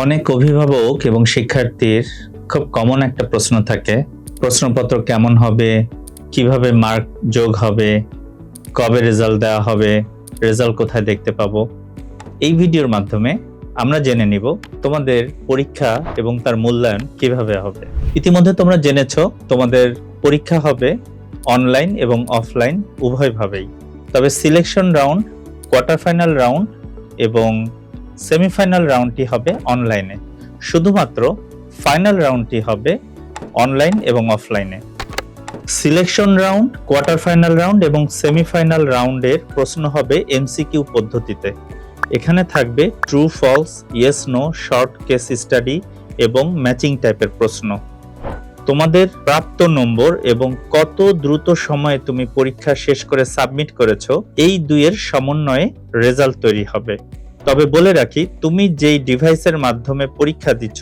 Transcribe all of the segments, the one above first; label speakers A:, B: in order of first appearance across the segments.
A: অনেক অভিভাবক এবং শিক্ষার্থীর খুব কমন একটা প্রশ্ন থাকে, প্রশ্নপত্র কেমন হবে, কিভাবে মার্ক যোগ হবে, কবে রেজাল্ট দেওয়া হবে, রেজাল্ট কোথায় দেখতে পাবো। এই ভিডিওর মাধ্যমে আমরা জেনে নিব তোমাদের পরীক্ষা এবং তার মূল্যায়ন কিভাবে হবে। ইতিমধ্যে তোমরা জেনেছো তোমাদের পরীক্ষা হবে অনলাইন এবং অফলাইন উভয়ভাবেই। তবে selection round, quarter final round এবং সেমিফাইনাল রাউন্ডটি হবে অনলাইনে। শুধুমাত্র ফাইনাল রাউন্ডটি হবে অনলাইন এবং অফলাইনে। Selection round, quarter final round এবং সেমিফাইনাল রাউন্ডের প্রশ্ন হবে এমসিকিউ পদ্ধতিতে। এখানে থাকবে true false, yes no, short case study এবং ম্যাচিং টাইপের প্রশ্ন। তোমাদের প্রাপ্ত নম্বর এবং কত দ্রুত সময়ে তুমি পরীক্ষা শেষ করে সাবমিট করেছো, এই দুইয়ের সমন্বয়ে রেজাল্ট তৈরি হবে। তবে বলে রাখি, তুমি যেই ডিভাইসের মাধ্যমে পরীক্ষা দিচ্ছ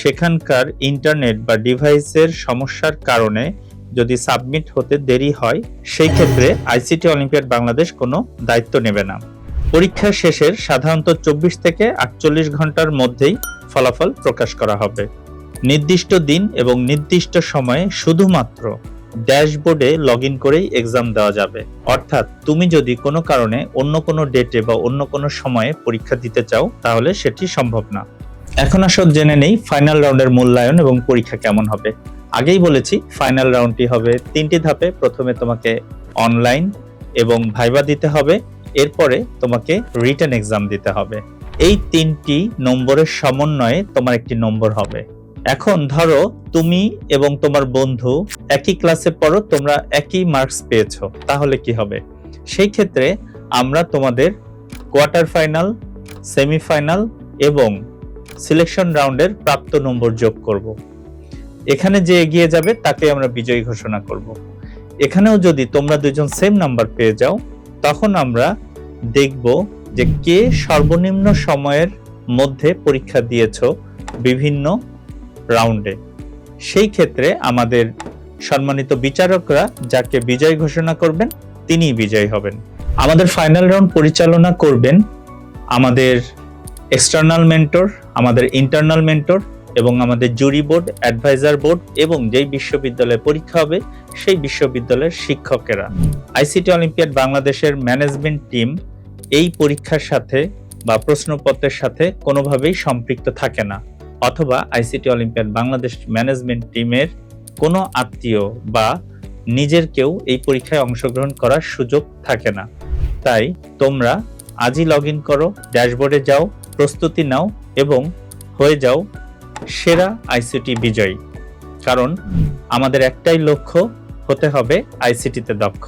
A: সেখানকার ইন্টারনেট বা ডিভাইসের সমস্যার কারণে যদি সাবমিট হতে দেরি হয়, সেই ক্ষেত্রে আইসিটি অলিম্পিয়াড বাংলাদেশ কোনো দায়িত্ব নেবে না। পরীক্ষা শেষের সাধারণত 24 থেকে 48 ঘন্টার মধ্যেই ফলাফল প্রকাশ করা হবে। নির্দিষ্ট দিন এবং নির্দিষ্ট সময়ে শুধুমাত্র ড্যাশবোর্ডে লগ ইন করেই এক্সাম দেওয়া যাবে। অর্থাৎ তুমি যদি কোনো কারণে অন্য কোনো ডেটে বা অন্য কোনো সময়ে পরীক্ষা দিতে চাও, তাহলে সেটি সম্ভব না। এখন আসো জেনে নেই ফাইনাল রাউন্ডের মূল্যায়ন এবং পরীক্ষা কেমন হবে। আগেই বলেছি ফাইনাল রাউন্ডটি হবে 3টি ধাপে। প্রথমে তোমাকে অনলাইন এবং ভাইবা দিতে হবে, এরপরে তোমাকে রিটেন এক্সাম দিতে হবে। এই 3টি নম্বরের সমন্বয়ে তোমার একটি নম্বর হবে। এখন ধরো তুমি এবং তোমার বন্ধু একই ক্লাসে পড়ো, তোমরা একই মার্কস পেয়েছো, তাহলে কি হবে? সেই ক্ষেত্রে আমরা তোমাদের কোয়ার্টার ফাইনাল, সেমিফাইনাল এবং সিলেকশন রাউন্ডের প্রাপ্ত নম্বর যোগ করব। এখানে যে এগিয়ে যাবে তাকে আমরা বিজয়ী ঘোষণা করব। এখানেও যদি তোমরা দুজন সেম নাম্বার পেয়ে যাও, তখন আমরা দেখব যে কে সর্বনিম্ন সময়ের মধ্যে পরীক্ষা দিয়েছো বিভিন্ন রাউন্ডে। সেই ক্ষেত্রে আমাদের সম্মানিত বিচারকরা যাকে বিজয় ঘোষণা করবেন, তিনিই বিজয়ী হবেন। আমাদের ফাইনাল রাউন্ড পরিচালনা করবেন আমাদের এক্সটার্নাল মেন্টর, আমাদের ইন্টারনাল মেন্টর এবং আমাদের জুরি বোর্ড, অ্যাডভাইজার বোর্ড এবং যেই বিশ্ববিদ্যালয়ে পরীক্ষা হবে সেই বিশ্ববিদ্যালয়ের শিক্ষকেরা। আইসিটি অলিম্পিয়াড বাংলাদেশের ম্যানেজমেন্ট টিম এই পরীক্ষার সাথে বা প্রশ্নপত্রের সাথে কোনোভাবেই সম্পৃক্ত থাকে না, অথবা আইসিটি অলিম্পিয়াড বাংলাদেশ ম্যানেজমেন্ট টিমের কোনো আত্মীয় বা নিজের কেউ এই পরীক্ষায় অংশগ্রহণ করার সুযোগ থাকে না। তাই তোমরা আজই লগ ইন করো, ড্যাশবোর্ডে যাও, প্রস্তুতি নাও এবং হয়ে যাও সেরা আইসিটি বিজয়ী। কারণ আমাদের একটাই লক্ষ্য, হতে হবে আইসিটিতে দক্ষ।